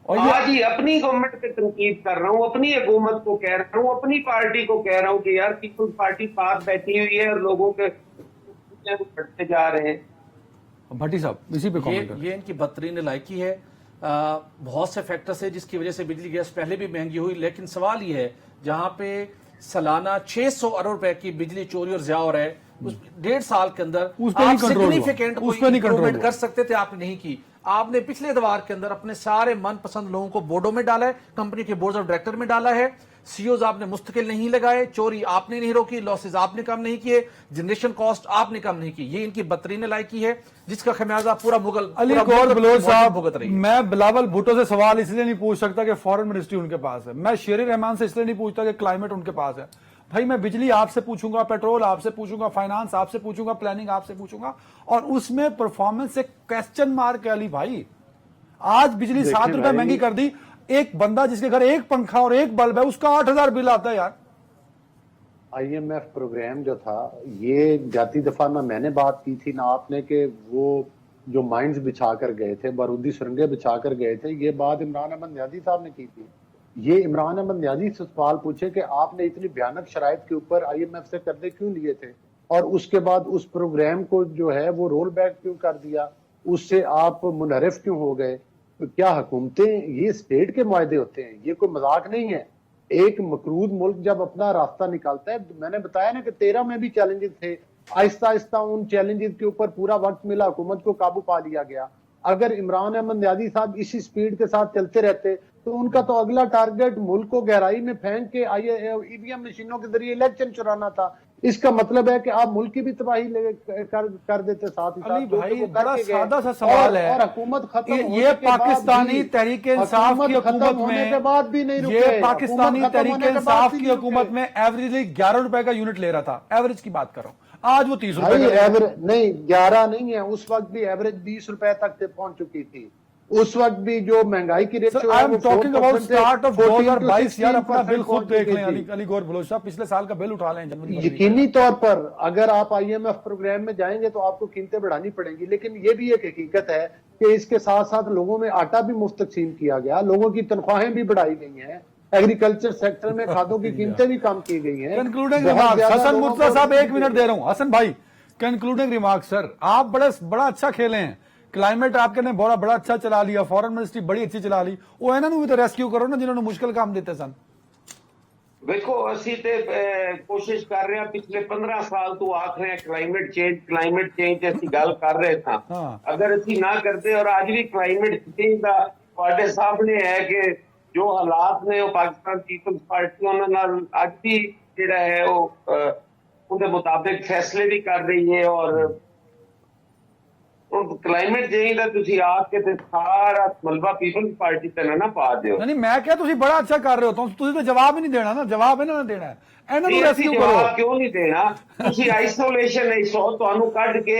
और आज ही अपनी गवर्नमेंट पे तनकीद कर रहा हूँ, अपनी हुकूमत को कह रहा हूँ, अपनी पार्टी को कह रहा हूँ कि यार पीपुल्स पार्टी पास बैठी हुई है और लोगों के बढ़ते जा रहे हैं। भट्टी साहब इसी पे कमेंट करें। ये इनकी बदतरीन लायकी है। बहुत से फैक्टर्स है जिसकी वजह से बिजली गैस पहले भी महंगी हुई, लेकिन सवाल ये है जहां पे सालाना 600 अरब रुपए की बिजली चोरी और ज़िया हो रहा है, उस 1.5 साल के अंदर आप सिग्निफिकेंट इंप्रूवमेंट कर सकते थे, आपने नहीं की। आपने पिछले दवार के अंदर अपने सारे मनपसंद लोगों को बोर्डों में डाला है, कंपनी के बोर्ड ऑफ डायरेक्टर में डाला है, सीईओज आपने मुस्तकिल नहीं लगाए, चोरी आपने नहीं रोकी, लॉसेज आपने कम नहीं किए, जनरेशन कॉस्ट आपने कम नहीं की। ये इनकी बदतरीन लायकी है जिसका खमियाजा पूरा मुगल अली गौर बलोच साहब, मैं बिलावल भुट्टो से सवाल इसलिए नहीं पूछ सकता कि फॉरेन मिनिस्ट्री उनके पास है, मैं शेर रहमान से इसलिए नहीं पूछता कि क्लाइमेट उनके पास है। भाई मैं बिजली आपसे पूछूंगा, पेट्रोल आपसे पूछूंगा, फाइनेंस आपसे पूछूंगा, प्लानिंग आपसे पूछूंगा, और उसमें परफॉर्मेंस से क्वेश्चन मार्क है। अली भाई आज बिजली 7 रुपए महंगी कर दी, एक बंदा जिसके घर एक पंखा और एक बल्ब है उसका 8,000 बिल आता है यार। IMF प्रोग्राम जो था, ये जाती दफा ना मैंने बात की थी ना आपने, कि वो जो माइंस बिछा कर गए थे, बारूदी सुरंगें बिछा कर गए थे, ये बात इमरान अहमद नियाजी साहब ने की थी। ये इमरान अहमद नियाजी से सवाल पूछे कि आपने इतनी भयानक शराइत के ऊपर IMF से कर्जे क्यों लिए थे, और उसके बाद उस प्रोग्राम को जो है वो रोल बैक क्यों कर दिया, उससे आप मुनहरिफ क्यों हो गए। तो क्या हुकूमतें, ये स्टेट के मुआहदे होते हैं, ये कोई मजाक नहीं है। एक मकरूज मुल्क जब अपना रास्ता निकालता है, मैंने बताया ना कि 13 में भी चैलेंजेस थे, आहिस्ता आहिस्ता उन चैलेंजेस के ऊपर पूरा वक्त मिला, हुकूमत को काबू पा लिया गया। अगर इमरान अहमद नियाजी साहब इसी स्पीड के साथ चलते रहते तो उनका तो अगला टारगेट मुल्क को गहराई में फेंक के EVM मशीनों के जरिए इलेक्शन चुराना था। इसका मतलब है कि आप मुल्क की भी तबाही कर देते साथ ही साथ। भाई बड़ा सादा सा सवाल है, और हुकूमत खत्म ये पाकिस्तानी तहरीक इंसाफ की हुकूमत में के बाद भी नहीं रुके। ये पाकिस्तानी तहरीक इंसाफ की हुकूमत में एवरेजली 11 रुपए का यूनिट ले रहा था, एवरेज की बात कर रहा हूं, आज वो 30 रुपए एवरेज नहीं, 11 नहीं है, उस वक्त भी एवरेज 20 रुपए तक पहुंच चुकी थी। उस वक्त भी जो महंगाई की rate sir I am talking about start of 2022 यार, अपना बिल खुद देख लें अली गौर बलोच साहब, पिछले साल का बिल उठा लें जनवरी में। यकीनी तौर पर अगर आप IMF प्रोग्राम में जाएंगे तो आपको कीमतें बढ़ानी पड़ेंगी, लेकिन ये भी एक हकीकत है कि इसके साथ साथ लोगों में आटा भी मुफ्त तकसीम किया गया, लोगों की तनख्वाहें भी बढ़ाई गई हैं, एग्रीकल्चर सेक्टर में खादों की कीमतें भी कम की गई हैं। कंक्लूडिंग रिमार्क्स हसन मुर्तजा साहब, 1 मिनट दे रहा हूं हसन भाई, कंक्लूडिंग रिमार्क्स सर, आप बड़ा अच्छा खेले हैं, क्लाइमेट आपके ने बड़ा अच्छा चला लिया, फॉरेन मिनिस्ट्री बड़ी अच्छी चला ली, वो ਇਹਨਾਂ ਨੂੰ ਵੀ ਤਾਂ ਰੈਸਕਿਊ ਕਰੋ ਨਾ ਜਿਨ੍ਹਾਂ ਨੂੰ ਮੁਸ਼ਕਲ ਕੰਮ ਦਿੱਤੇ ਸਨ। ਵੇਖੋ ਅਸੀਂ ਤੇ ਕੋਸ਼ਿਸ਼ ਕਰ ਰਹੇ ਹਾਂ, ਪਿਛਲੇ 15 ਸਾਲ ਤੋਂ ਆਖ ਰਹੇ ਹਾਂ ਕਲਾਈਮੇਟ ਚੇਂਜ ਅਸੀਂ ਗੱਲ ਕਰ ਰਹੇ ਸਾਂ। ਅਗਰ ਅਸੀਂ ਨਾ ਕਰਦੇ ਔਰ ਅੱਜ ਵੀ ਕਲਾਈਮੇਟ ਚੇਂਜ ਦਾ ਤੁਹਾਡੇ ਸਾਹਮਣੇ ਹੈ ਕਿ ਜੋ ਹਾਲਾਤ ਨੇ ਉਹ ਪਾਕਿਸਤਾਨ ਪੀਪਲਸ ਪਾਰਟੀ ਉਹਨਾਂ ਨਾਲ ਅੱਜ ਵੀ ਜਿਹੜਾ ਹੈ ਉਹ ਉਹਦੇ ਮੁਤਾਬਿਕ ਫੈਸਲੇ ਵੀ ਕਰ ਰਹੀ ਹੈ। ਔਰ ਕਲਾਈਮੇਟ ਚੇਂਜ ਦਾ ਤੁਸੀਂ ਆ ਕੇ ਤੇ ਸਾਰਾ ਮਲਬਾ ਪੀਪਲਸ ਪਾਰਟੀ ਤੇ ਨਾ ਪਾ ਦਿਓ। ਨਹੀਂ ਮੈਂ ਕਿਹਾ ਤੁਸੀਂ ਬੜਾ ਅੱਛਾ ਕਰ ਰਹੇ ਹੋ, ਤੁਸੀਂ ਤਾਂ ਜਵਾਬ ਹੀ ਨਹੀਂ ਦੇਣਾ ਨਾ, ਜਵਾਬ ਇਹਨਾਂ ਨੇ ਦੇਣਾ ਹੈ, ਇਹਨਾਂ ਨੂੰ ਰੈਸਕਿਊ ਕਰੋ। ਕਿਉਂ ਨਹੀਂ ਦੇਣਾ? ਤੁਸੀਂ ਆਈਸੋਲੇਸ਼ਨ ਨਹੀਂ ਸੋ ਤੁਹਾਨੂੰ ਕੱਢ ਕੇ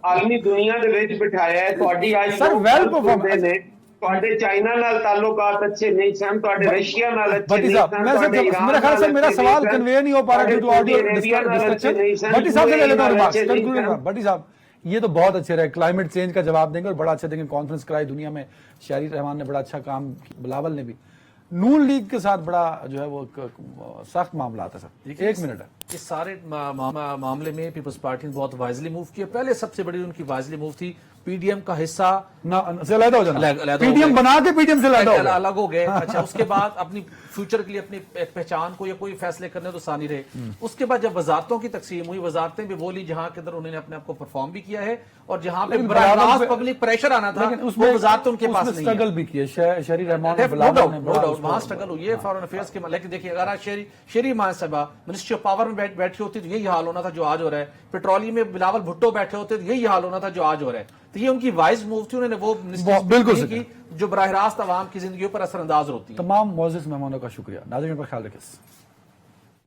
ਆਲਮੀ ਦੁਨੀਆ ਦੇ ਵਿੱਚ ਬਿਠਾਇਆ ਹੈ। ਤੁਹਾਡੀ ਅੱਜ ਸਰ ਵੈਲ ਪਰਫਾਰਮੈਂਸ ਨੇ, ਤੁਹਾਡੇ ਚਾਈਨਾ ਨਾਲ ਤਾਲੁਕਾਤ ਅੱਛੇ ਨਹੀਂ ਸਨ, ਤੁਹਾਡੇ ਰਸ਼ੀਆ ਨਾਲ ਅੱਛੇ भट्टी नहीं साहब सन, मैं ਤੁਹਾਡੇ ईरान मेरा ख्याल से ਨਾਲ मेरा अच्छे सवाल नहीं सन, कन्वे नहीं हो पा रहा ਤੁਹਾਡੇ ऑडियो सऊदी अरेबिया ਨਾਲ अच्छे नहीं सन, भट्टी साहब से ले लेता हूं UAE रिमार्क्स, अच्छे नहीं कंक्लूडिंग सन। भट्टी साहब ये तो बहुत अच्छे रहे, क्लाइमेट चेंज का जवाब देंगे और बड़ा अच्छा देंगे, कॉन्फ्रेंस कराई दुनिया में, शायरी रहमान ने बड़ा अच्छा काम, बिलावल ने भी, नून लीग के साथ बड़ा जो है वो सख्त मामला आता सर। 1 मिनट है, इस सारे मामले में पीपल्स पार्टी ने बहुत वाइजली मूव किया। पहले सबसे बड़ी उनकी वाइजली मूव थी पीडीएम का हिस्सा से अलग हो जाना, पीडीएम बना के पीडीएम से अलग हो गए। अच्छा, उसके बाद अपनी फ्यूचर के लिए अपनी पहचान को या कोई फैसले करने तो आसानी रहे। उसके बाद जब वजारतों की तकसीम हुई, वजारतें भी वो ली जहां के अंदर उन्होंने अपने आप को परफॉर्म भी किया है और जहां पे पब्लिक प्रेशर आना था वो वजारतें उनके पास नहीं स्ट्रगल भी किया शहरी रहमान वहां स्ट्रगल हुई है फॉरेन अफेयर्स के। लेकिन देखिए, अगर आज शेरी महासभा मिनिस्ट्री ऑफ पावर में बैठी होती तो यही हाल होना था जो आज हो रहा है। पेट्रोलियम में बिलावल भुट्टो बैठे होते तो यही हाल होना था जो आज हो रहा है। तो ये उनकी वाइज मूव थी, उन्होंने वो बिल्कुल की जो बराह रास्त आवाम की जिंदगी पर असरअंदाज होती है। तमाम मोअज़्ज़िज़ मेहमानों का शुक्रिया, नाज़रीन पर ख्याल रखें।